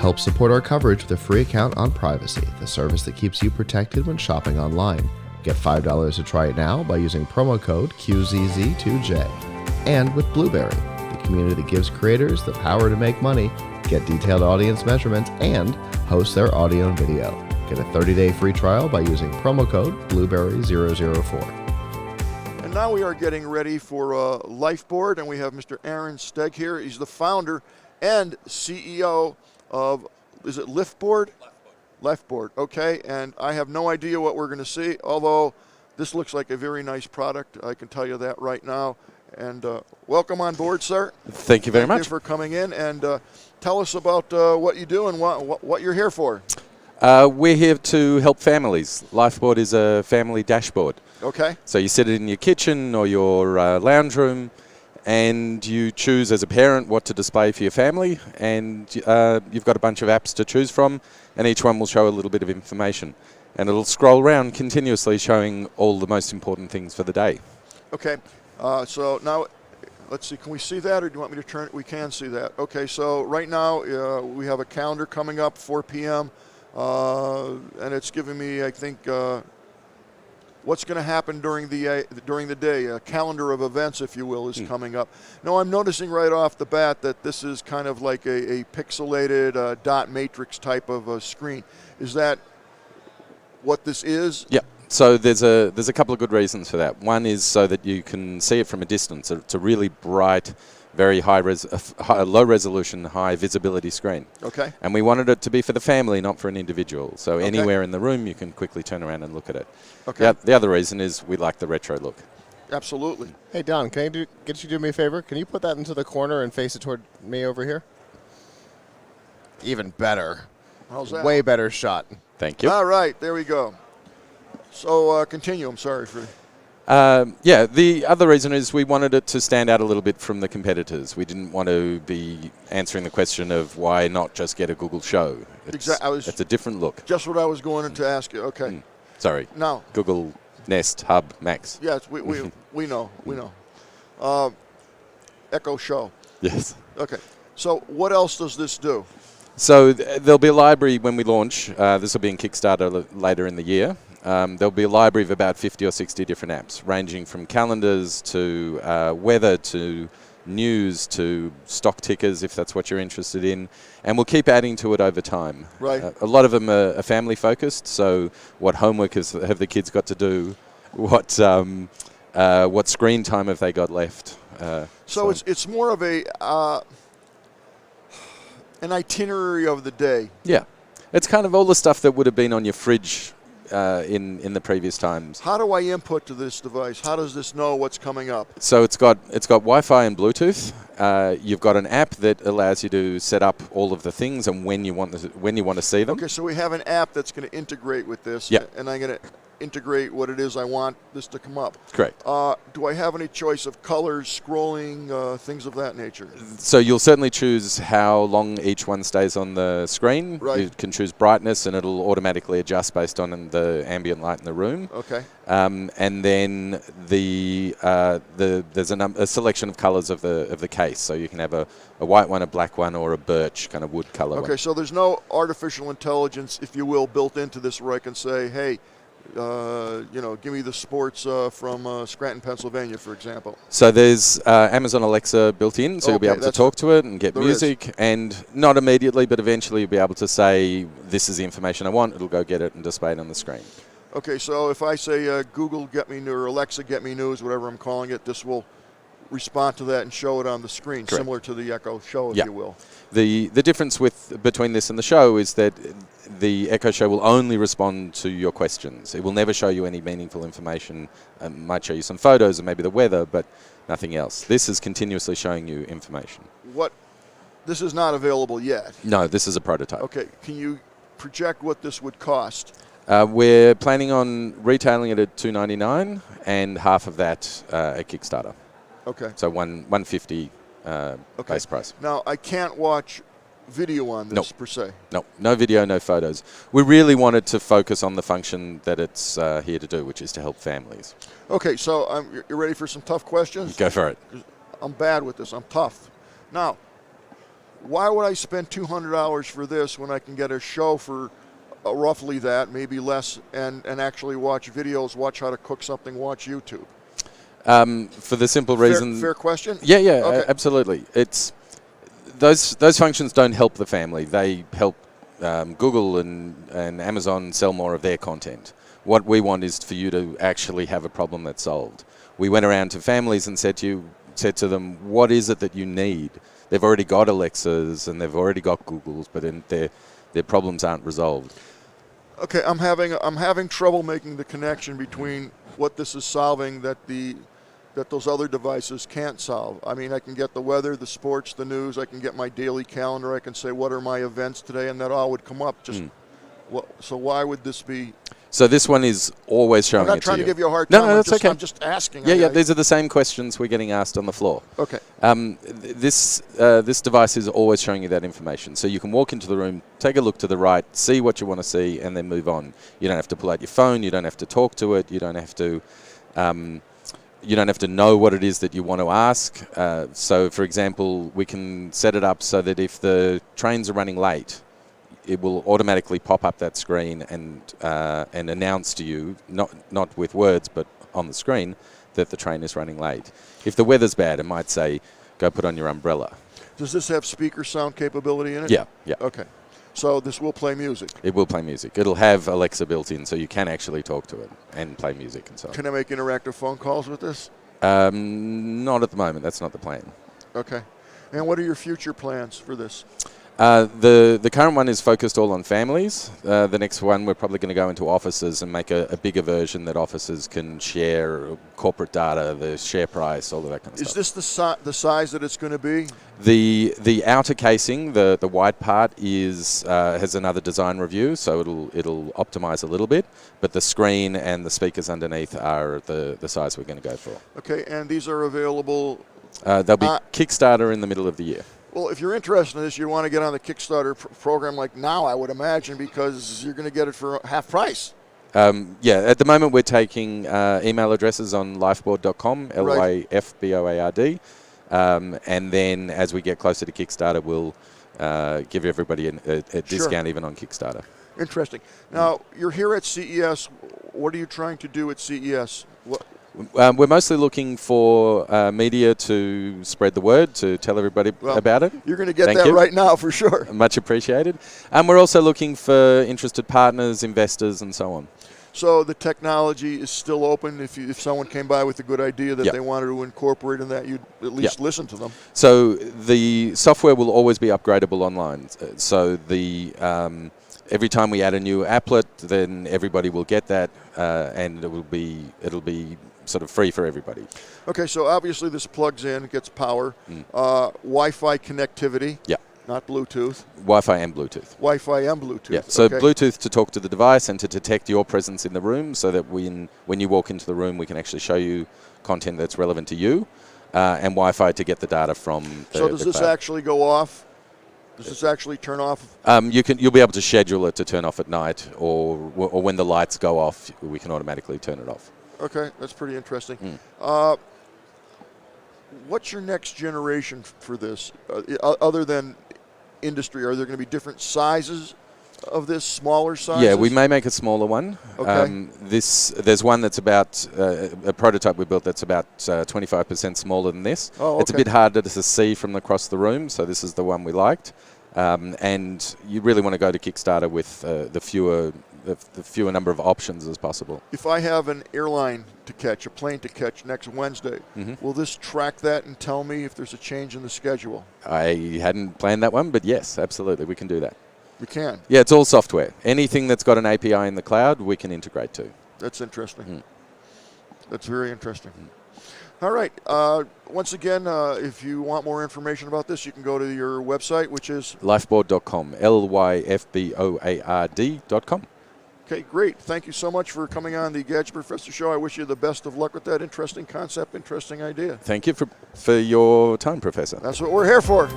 Help support our coverage with a free account on Privacy, the service that keeps you protected when shopping online. Get $5 to try it now by using promo code QZZ2J. And with Blueberry, the community that gives creators the power to make money, get detailed audience measurements, and host their audio and video. Get a 30-day free trial by using promo code Blueberry004. And now we are getting ready for Lyf Board, and we have Mr. Aaron Stegg here. He's the founder and CEO of, is it Lyf Board? Lyf Board, okay. And I have no idea what we're going to see, although this looks like a very nice product. I can tell you that right now. And welcome on board, sir. Thank you very much. Thank you for coming in, and tell us about what you do and what you're here for. We're here to help families. Lyf Board is a family dashboard. Okay. So you sit it in your kitchen or your lounge room, and you choose as a parent what to display for your family, and you've got a bunch of apps to choose from, and each one will show a little bit of information. And it'll scroll around continuously showing all the most important things for the day. Okay. So now, let's see, can we see that, or do you want me to turn it? We can see that. Okay, so right now we have a calendar coming up, 4 p.m., and it's giving me, I think, what's going to happen during the day. A calendar of events, if you will, is coming up. Now, I'm noticing right off the bat that this is kind of like a pixelated dot matrix type of screen. Is that what this is? Yeah. So there's a couple of good reasons for that. One is so that you can see it from a distance. It's a really bright, very low resolution, high visibility screen. Okay. And we wanted it to be for the family, not for an individual. So anywhere in the room, you can quickly turn around and look at it. Okay. The other reason is we like the retro look. Absolutely. Hey, Don, can I get you to do me a favor? Can you put that into the corner and face it toward me over here? Even better. How's that? Way better shot. Thank you. All right, there we go. So continue. I'm sorry for. Yeah, the other reason is we wanted it to stand out a little bit from the competitors. We didn't want to be answering the question of why not just get a Google show. Exactly. It's a different look. Just what I was going to ask you. Okay. Sorry. Now. Google Nest Hub Max. Yes, we know. We know. Echo Show. Yes. Okay. So what else does this do? So there'll be a library when we launch. This will be in Kickstarter later in the year. There'll be a library of about 50 or 60 different apps, ranging from calendars to weather to news to stock tickers, if that's what you're interested in. And we'll keep adding to it over time. Right. A lot of them are family focused, so what homework have the kids got to do? What screen time have they got left? So it's more of an itinerary of the day. Yeah. It's kind of all the stuff that would have been on your fridge in the previous times. How do I input to this device? How does this know what's coming up? So it's got Wi-Fi and Bluetooth. You've got an app that allows you to set up all of the things and when you want to see them. Okay, so we have an app that's going to integrate with this, and I'm going to integrate what it is I want this to come up. Correct. Do I have any choice of colors, scrolling, things of that nature? So you'll certainly choose how long each one stays on the screen. Right. You can choose brightness, and it'll automatically adjust based on the ambient light in the room. Okay. And then there's a selection of colors of the case. So you can have a white one, a black one, or a birch kind of wood color. Okay, so there's no artificial intelligence, if you will, built into this where I can say, hey, give me the sports from Scranton, Pennsylvania, for example. So there's Amazon Alexa built in, so you'll be able to talk to it and get music, and not immediately, but eventually you'll be able to say, this is the information I want, it'll go get it and display it on the screen. Okay, so if I say Google get me news, or Alexa get me news, whatever I'm calling it, this will respond to that and show it on the screen, Correct. Similar to the Echo Show, if you will. The difference between this and the show is that the Echo Show will only respond to your questions. It will never show you any meaningful information. It might show you some photos or maybe the weather, but nothing else. This is continuously showing you information. This is not available yet? No, this is a prototype. Okay, can you project what this would cost? We're planning on retailing it at $299 and half of that at Kickstarter. Okay. So $150 base price. Now, I can't watch video on this per se. No video, no photos. We really wanted to focus on the function that it's here to do, which is to help families. Okay, so you're ready for some tough questions? Go for it. I'm bad with this. I'm tough. Now, why would I spend $200 for this when I can get a show for roughly that, maybe less, and actually watch videos, watch how to cook something, watch YouTube? For the simple reason. Fair question. Yeah, Okay. absolutely. It's those functions don't help the family. They help Google and Amazon sell more of their content. What we want is for you to actually have a problem that's solved. We went around to families and said to them, what is it that you need? They've already got Alexas and they've already got Googles, but then their problems aren't resolved. Okay, I'm having trouble making the connection between what this is solving that those other devices can't solve. I mean, I can get the weather, the sports, the news. I can get my daily calendar. I can say what are my events today, and that all would come up. So why would this be? So this one is always showing it to you. I'm not trying to give you a hard time. No, that's okay. I'm just asking. Yeah, these are the same questions we're getting asked on the floor. Okay. This device is always showing you that information. So you can walk into the room, take a look to the right, see what you want to see, and then move on. You don't have to pull out your phone. You don't have to talk to it. You don't have to know what it is that you want to ask. So, for example, we can set it up so that if the trains are running late, it will automatically pop up that screen and announce to you, not with words, but on the screen, that the train is running late. If the weather's bad, it might say, go put on your umbrella. Does this have speaker sound capability in it? Yeah. Okay. So this will play music. It will play music. It'll have Alexa built in, so you can actually talk to it and play music and so on. Can I make interactive phone calls with this? Not at the moment. That's not the plan. Okay. And what are your future plans for this? The current one is focused all on families. The next one, we're probably going to go into offices and make a bigger version that offices can share corporate data, the share price, all of that kind of stuff. Is this the size that it's going to be? The outer casing, the white part, has another design review, so it'll optimize a little bit. But the screen and the speakers underneath are the size we're going to go for. Okay, and these are available. They'll be Kickstarter in the middle of the year. Well, if you're interested in this, you want to get on the Kickstarter program like now, I would imagine, because you're going to get it for half price. At the moment we're taking email addresses on lyfboard.com, Lyfboard, and then as we get closer to Kickstarter, we'll give everybody a discount even on Kickstarter. Interesting. Now, you're here at CES. What are you trying to do at CES? We're mostly looking for media to spread the word, to tell everybody about it. You're going to get that right now for sure. Much appreciated. We're also looking for interested partners, investors, and so on. So the technology is still open. If someone came by with a good idea that they wanted to incorporate in that, you'd at least listen to them. So the software will always be upgradable online. So every time we add a new applet, then everybody will get that, and it'll be sort of free for everybody. Okay, so obviously this plugs in, gets power, Wi-Fi connectivity. Yeah. Not Bluetooth. Wi-Fi and Bluetooth. Wi-Fi and Bluetooth. Yeah. So Bluetooth to talk to the device and to detect your presence in the room, so that when you walk into the room, we can actually show you content that's relevant to you, and Wi-Fi to get the data from the So does this actually go off? Does this actually turn off? You'll be able to schedule it to turn off at night, or when the lights go off, we can automatically turn it off. Okay, that's pretty interesting. What's your next generation for this, other than industry? Are there going to be different sizes of this, smaller sizes? Yeah, we may make a smaller one. Okay. There's one that's about, a prototype we built that's about 25% smaller than this. Oh, okay. It's a bit harder to see from across the room, so this is the one we liked. And you really want to go to Kickstarter with the fewer number of options as possible. If I have an airline to catch, a plane to catch next Wednesday, will this track that and tell me if there's a change in the schedule? I hadn't planned that one, but yes, absolutely, we can do that. We can? Yeah, it's all software. Anything that's got an API in the cloud, we can integrate to. That's interesting. That's very interesting. All right. Once again, if you want more information about this, you can go to your website, which is lyfboard.com, Lyfboard.com. Okay, great. Thank you so much for coming on the Gadget Professor Show. I wish you the best of luck with that interesting concept, interesting idea. Thank you for your time, Professor. That's what we're here for.